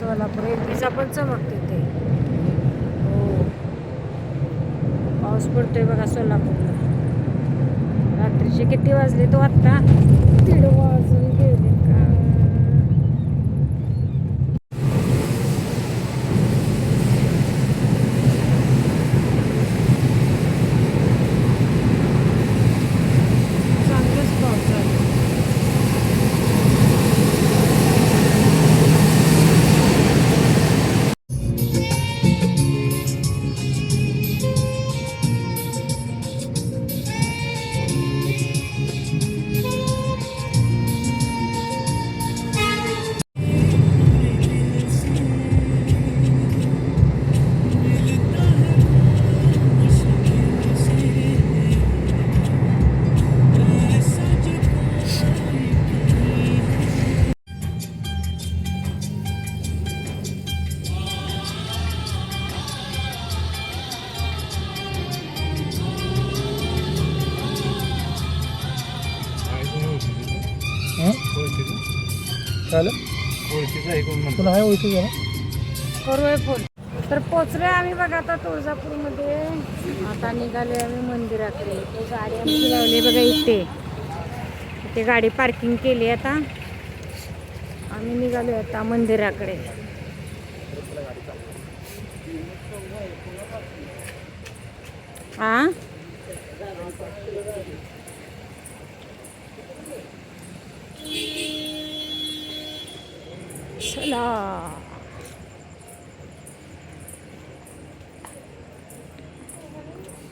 सोलापूर एलपीचा पण चमकते ते. हो, पाऊस पडतोय बघा सोलापूरला. रात्रीचे किती वाजले तो आत्ता 1:30 वाजून गेले का. चांगलाच पाऊस झाला. तुला आहे ओळखी जरा करूया फोन. तर पोचलोय आम्ही बघा आता तुळजापूरमध्ये. आता निघालोय आम्ही मंदिराकडे. तो गाडी आमची लावली बघा इथे. इथे गाडी पार्किंग केली. आता आम्ही निघालोय आता मंदिराकडे. हा, चला.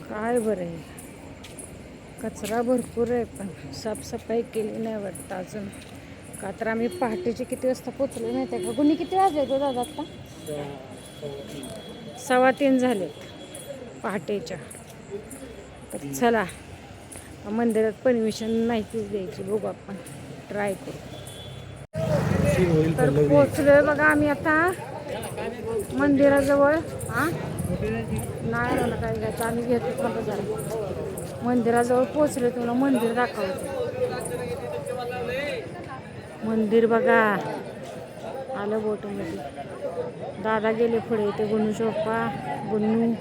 काय बरं आहे, कचरा भरपूर आहे पण साफसफाई केली नाही वाटतं अजून. का तर आम्ही पहाटेचे किती वाजता पोचलो माहिती आहे का. गुन्हे किती वाजले तो दादा आत्ता? 3:15 झालेत पहाटेच्या. तर चला, मंदिरात परमिशन माहितीच द्यायची, बघू आपण ट्राय करू. तर पोचलोय बघा आम्ही आता मंदिराजवळ. हा, नाही मला काय घ्यायचं, आम्ही घेतो पण जरा. मंदिराजवळ पोचलोय, तुम्हाला मंदिर दाखवते. मंदिर बघा, आलं बोटमध्ये. दादा गेले पुढे, ते गुन्नू चोप्पा, गुन्नू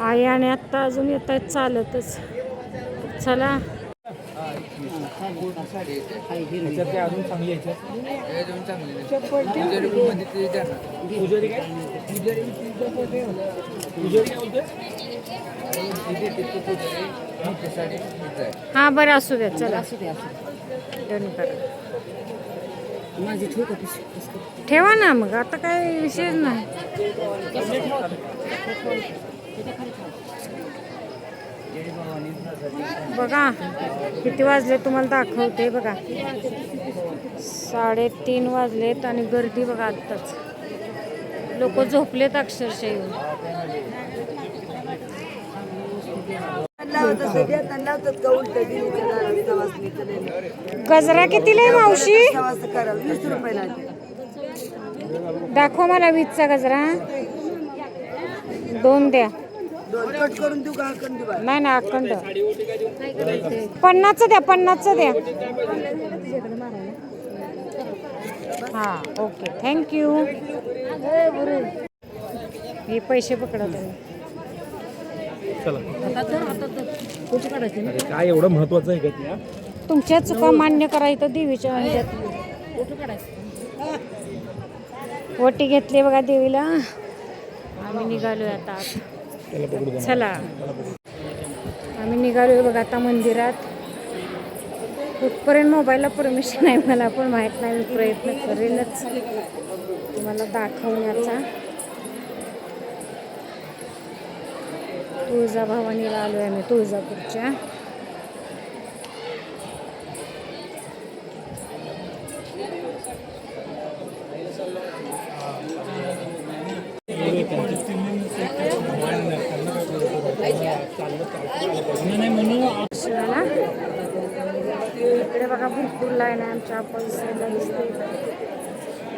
आई आणि आत्ता अजून येत आहेत चालतच. चला. अजून चांगली हा बरं, असू द्या. चला, डन करा. ठेवा ना मग, आता काय विषय नाही. बघा किती वाजले तुम्हाला दाखवते बघा. 3:30 वाजलेत आणि गर्दी बघा आत्ताच. लोक झोपलेत अक्षरशः येऊन. गजरा कितीला आहे मावशी? 20 रुपयाला. दाखव मला 20चा गजरा. 2 द्या. कट करून देऊ का अखंड देऊ? नाही ना, अखंड. 50चं द्या, 50चं द्या. हा, ओके, थँक्यू. हे पैसे पकडा तुम्ही. काय एवढं महत्वाचं आहे का त्या? तुमच्या चुका मान्य करायचं देवीच्या ह्याच्यात. ओटी घेतली बघा देवीला. आम्ही निघालोय आता. चला, आम्ही निघालोय बघा आता मंदिरात. कुठपर्यंत मोबाईलला परमिशन आहे मला पण माहीत नाही. मी प्रयत्न करेलच तुम्हाला दाखवण्याचा. तुळजाभवानीला आलोय आम्ही, तुळजापूरच्या. इकडे बघा भरपूर लाईन आहे. आमच्या आपण साईडला दिसते,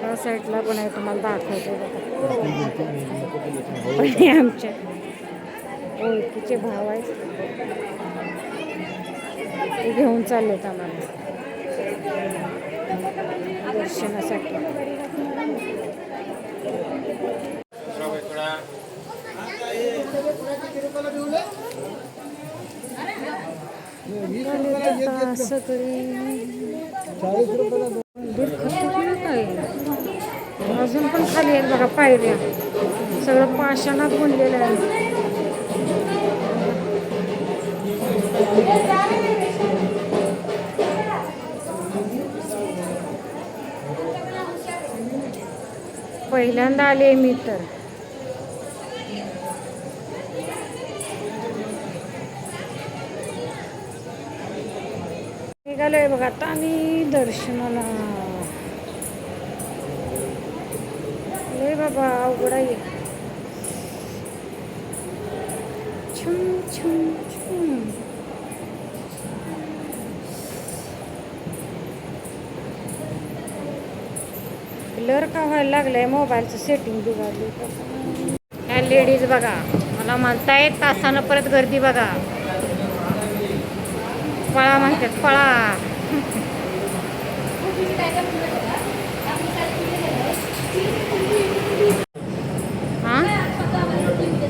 त्या साईडला पण आहे. तुम्हाला दाखवते बघा. पण हे आमच्या ओळखीचे भाव आहेत, ते घेऊन चाललेत आम्हाला दर्शनासाठी. आता सगळे मंदिर खतरनाक आहे. अजून पण खाली आहेत बघा पायऱ्या. सगळं पाषाणात बनलेलं आहे. पहिल्यांदा आले मी तर. निघालोय बघा आता आम्ही दर्शनाला. लय बाबा अवघड आहे. छुम छुम छुम. ब्लर का व्हायला लागलंय, मोबाईलचं सेटिंग बिघडली. ह्या लेडीज बघा मला म्हणतायत तासानं परत गर्दी बघा. पळा म्हणतात पळा. हा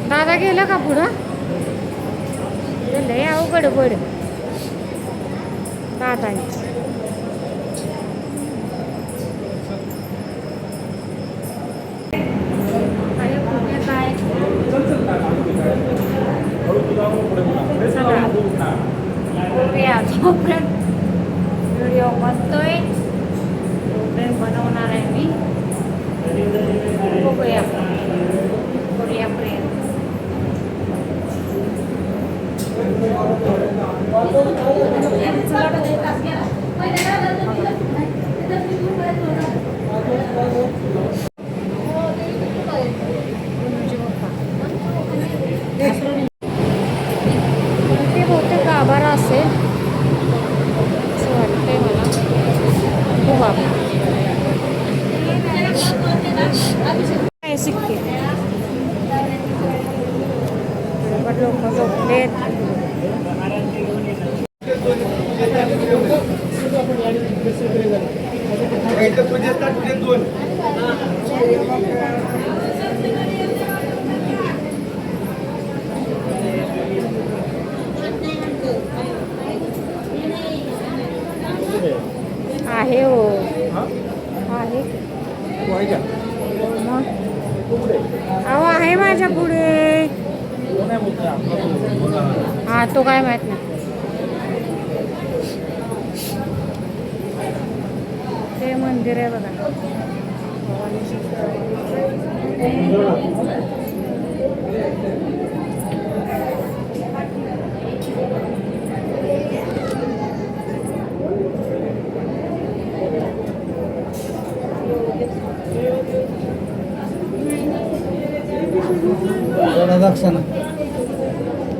दादा गेला का पुढं? लय अवघड बड दादांची. व्हिडिओ बनतोय, बनवणार आहे मी. बघूया करूया प्रयत्न. ते बहुतेक गाभारा असेल असं वाटतंय मला. हो बाबा काय सिक्के लोक झोपलेत. आहे हो आहे. मग अहो आहे माझ्या पुढे. हा तो काय माहित नाही. ते मंदिर आहे बघा.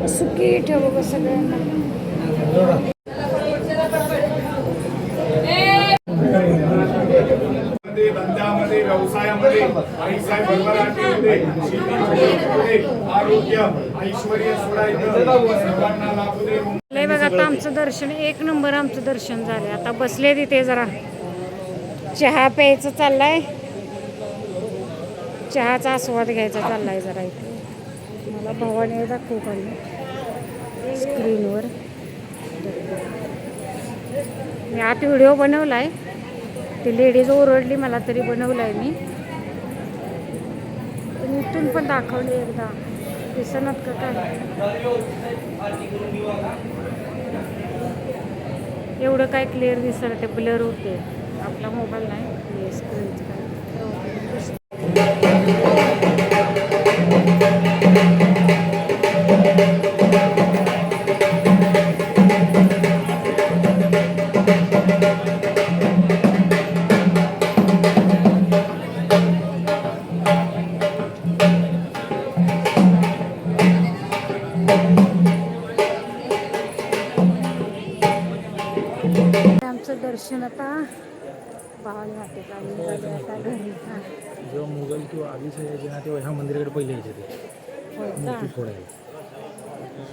सुखी ठेवू बघ सगळ्यांना. धंद्यामध्ये, व्यवसायामध्ये, पैसा भरभराटीमध्ये, शेतीमध्ये, आरोग्य, ऐश्वर्य सर्वांना लाभू दे. लय बघा आता आमचं दर्शन एक नंबर. आमचं दर्शन झालंय. आता बसले तिथे जरा चहा प्यायचं चाललाय. चहाचा आस्वाद घ्यायचा चाललाय जरा. इथे मला भावाने दाखवू काढली स्क्रीनवर. मी आत व्हिडिओ बनवलाय. ती लेडीज ओरडली मला तरी बनवलाय मी. तुम्ही इथून पण दाखवले एकदा. दिसणार का काय? एवढं काय क्लिअर दिसणार ते ब्लर होते. आपला मोबाईल नाही स्क्रीनचं काय. आमचं दर्शन आता भावाने वाटेल आता घरी. जेव्हा मुघल किंवा आदिलशाही यायचे ना तेव्हा ह्या मंदिराकडे पहिले यायचे ते मूर्ती फोडायला.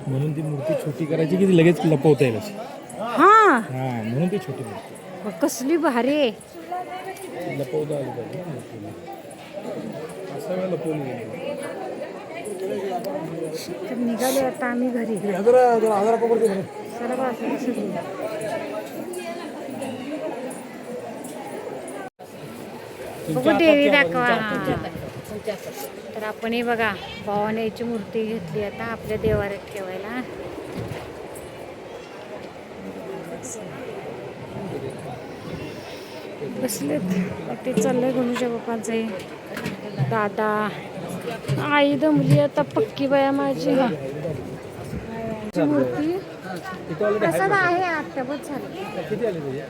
म्हणून ती मूर्ती छोटी करायची की ती लगेच लपवता येईल अशी. हा म्हणून ती छोटी मूर्ती कसली भारी आहे. लपवता आली पाहिजे. असं वेळेला लपवली गेली. तर निघालो आता आम्ही घरी. चला बाजूला सगळी. बघू देवी दाखवा. तर आपण हे बघा भवानीची मूर्ती घेतली आता आपल्या देवाऱ्यात ठेवायला. बसलेत ते चाललंय गणूच्या बाप्पाचं हे. दादा आई दमली आता पक्की बाया माझी. मूर्ती प्रसाद आहे आता बस झालं. किती आले तुझे?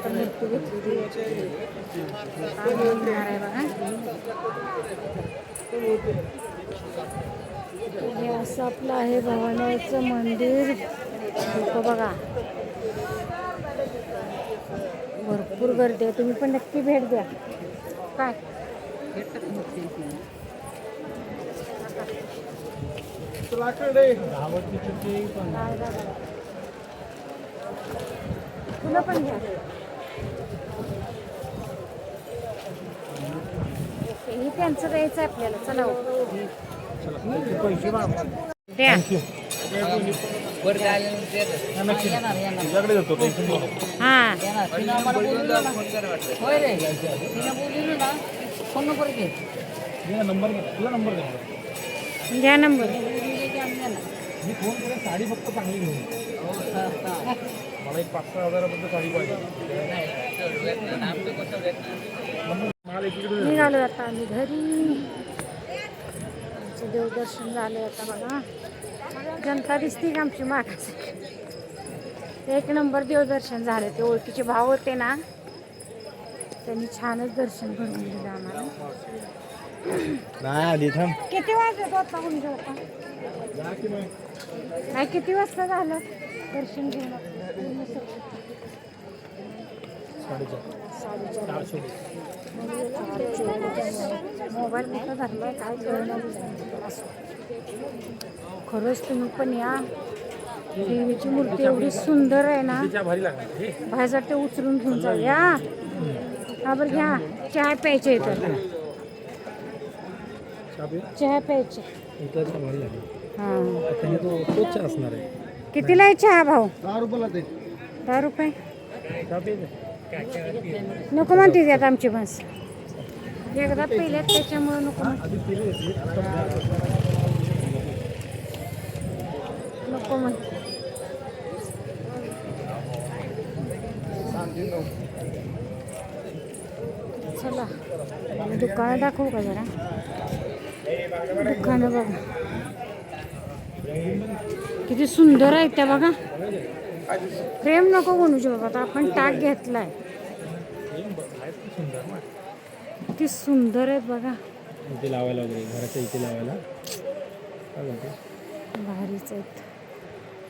मूर्ती घेतली आहे बघा. हे असं आपलं आहे भवानीचं मंदिर. लोक बघा भरपूर गर्दी आहे. तुम्ही पण नक्की भेट द्या. काय तुला पण घ्या. हे त्यांचं द्यायचं आहे आपल्याला. चला हो. द्या. हा नंबर तुला नंबर द्या. घ्या नंबर. मी फोन करेन. साडी फक्त चांगली घेऊन मला एक 5-6 हजारापर्यंत साडी पाहिजे. निघालो आता आम्ही घरी. आमचं देवदर्शन झालं आता बघा. जनता दिसते का आमची मागास. एक नंबर देवदर्शन झालं. ते ओळखीचे भाव होते ना त्यांनी छानच दर्शन घडवून दिलं आम्हाला. नाही आधी थांब. किती वाजले होता कोणी होता काय किती वाजता झालं दर्शन घेऊन? 4:30. मोबाईल कुठं धरलाय काय कळणार. खरंच तुम्ही पण या. देवीची मूर्ती एवढी सुंदर आहे ना. भारी लागणार. बाहेरसाठी उचलून घेऊन जाऊ या. हा बरं घ्या. चहा प्यायचे इथं. चहा प्यायचे. भारी लागेल. हां त्याने तोच असणार आहे. कितीला आहे चहा भाऊ? 10 रुपयाला ते. 10 रुपये नको म्हणते त्यात आमची बस. एकदा पहिल्यात त्याच्यामुळे नको नको म्हणते. चला दुकानं दाखवू का जरा? दुकानं बघा किती सुंदर आहे त्या बघा. प्रेम नको बनवू बाबा. आता आपण टाक घेतलाय. किती सुंदर आहेत बघा. इथे लावायला वगैरे घराच्या इथे लावायला भारीच आहेत.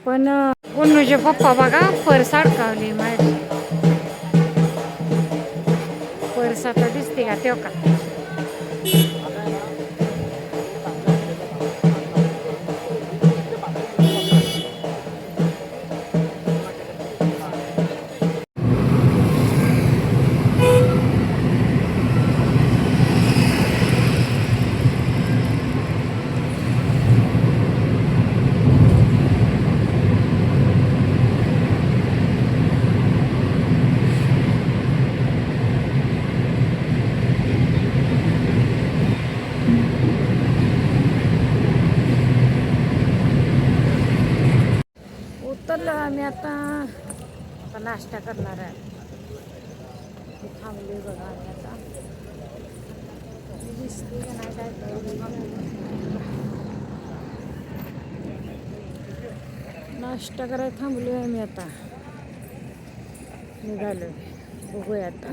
पण कोणूचे पप्पा बघा पर्स अडकावली माझी. पर्स आता दिसते का तेव्हा का? उतरलो आम्ही आता नाश्ता करणार आहे. थांबले बघा आम्ही आता. दिसते का नाही काय नाश्ता करायला थांबलो आहे मी आता. निघालो बघूया आता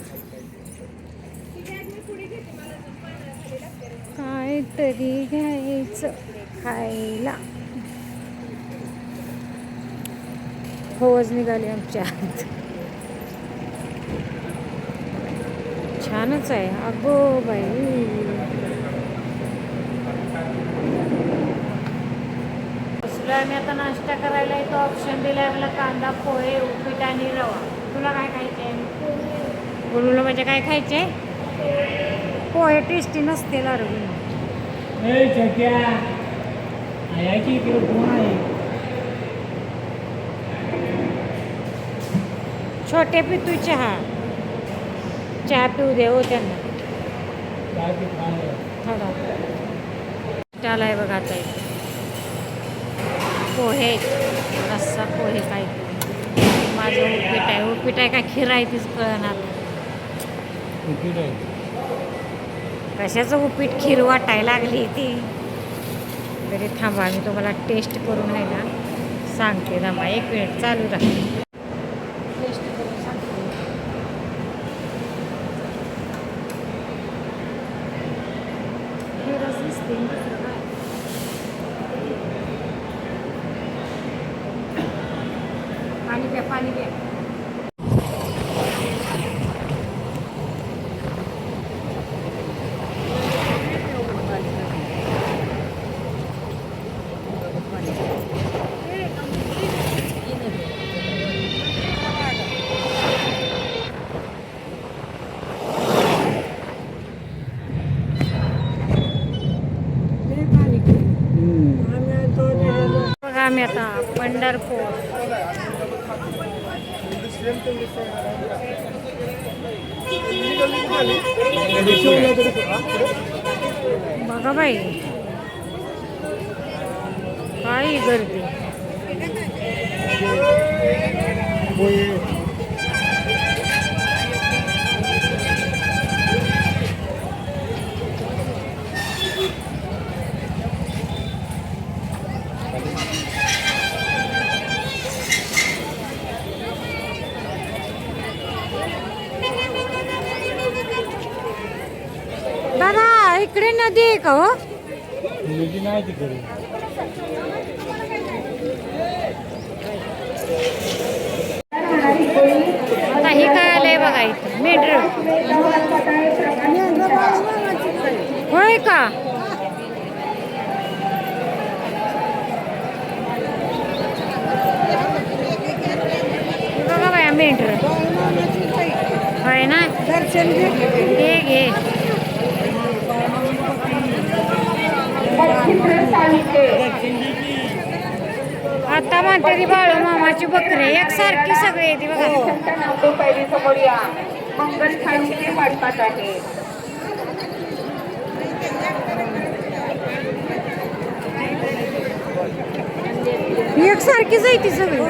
काहीतरी घ्यायचं खायला. फौज निघाली आमच्या हात. छानच आहे अगो बाई. बसलो आम्ही आता नाश्ता करायला. इथं ऑप्शन दिलाय मला कांदा पोहे उपीट आणि रवा. तुला काय खायचंय? बोलूला म्हणजे काय खायचंय? पोहे टेस्टी नसते लाडू छोटे पितू चहा पिऊ दे हो त्यांना थोडा त्याला आहे बघा आता इथे पोहे रस्सा पोहे काय माझं उपीट आहे का खीर आहे तीच कळणार कशाचं उपीट खीर वाटायला लागली ती तरी थांबा मी तुम्हाला टेस्ट करून आहे ना सांगते थांबा 1 मिनिट चालू राहा टेस्ट करून सांगते खीरच दिसते दुसरं काय पाणी द्या बघा आम्ही आता पंढरपूर बघा बाई काय गर्दी दादा इकडे नदी आहे का हो नदी नाही तिकडे आता हे काय आलंय बघा इथं मेंढर होय का बघा बाया मेंढर होय ना दर्शन घे आता म्हणते ती बाळू मामाची बकरे एकसारखी सगळी येते बघा मंगल खायचे वाटपात आहे एकसारखीच आहे ती सगळी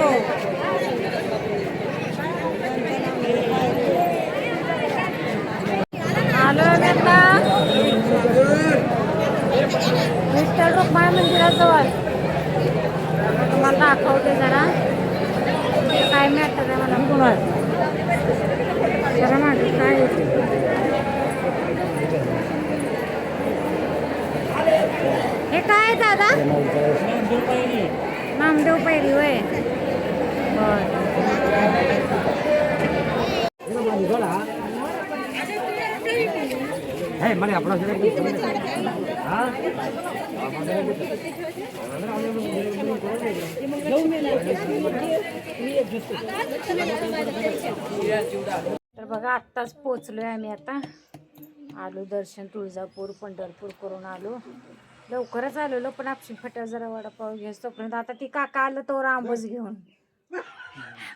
आलो आता विठ्ठल रुक्माई मंदिराजवळ तुम्हाला दाखवते जरा काय मॅटर आहे मला कुणाल जरा मागे काय हे काय दादा नामदेव पैरी वय तर बघा आत्ताच पोचलोय आम्ही आता आलो दर्शन तुळजापूर पंढरपूर करून आलो लवकरच आलेलो पण आपशी फट्या जरा वडापाव घ्यायच तोपर्यंत आता ती काका आलं तो आंबच घेऊन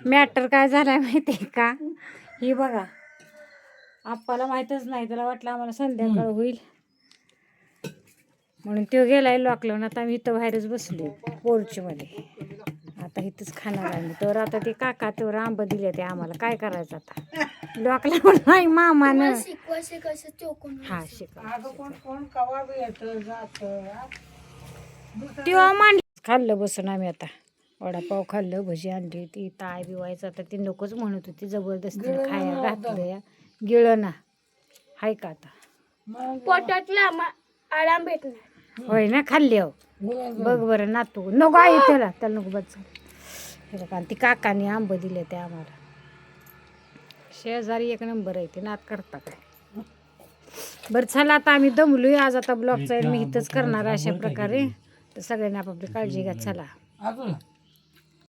मॅटर काय झालाय माहिती का ही बघा आप्पाला माहीतच नाही त्याला वाटलं आम्हाला संध्याकाळ होईल म्हणून तो गेलाय लॉकलावून आता आम्ही इथं बाहेरच बसलो पोर्चमध्ये आता इथंच खाणार आम्ही तर आता ते काका तेवढं आंब दिले ते आम्हाला काय करायचं आता लॉकलावून नाही मामानं हा शिकवा तेव्हा मांडली खाल्लं बसून आम्ही आता वडापाव खाल्लं भजी आणली ती ताय बिवायचं आता ती नकोच म्हणत होती जबरदस्ती खायला घातलं या गिळं ना हाय का आता पोटातला आराम भेटणार होय ना खाल्ली हो बघ बरं नातू नको आहे त्याला नको बच हे बघा ती काकाने आंब दिले ते आम्हाला शेजारी 1 नंबर आहे ते नात करता काय बरं चला आता आम्ही दमलोय आज आता ब्लॉगचा मी इथंच करणार अशा प्रकारे तर सगळ्यांनी आपापली काळजी घ्या चला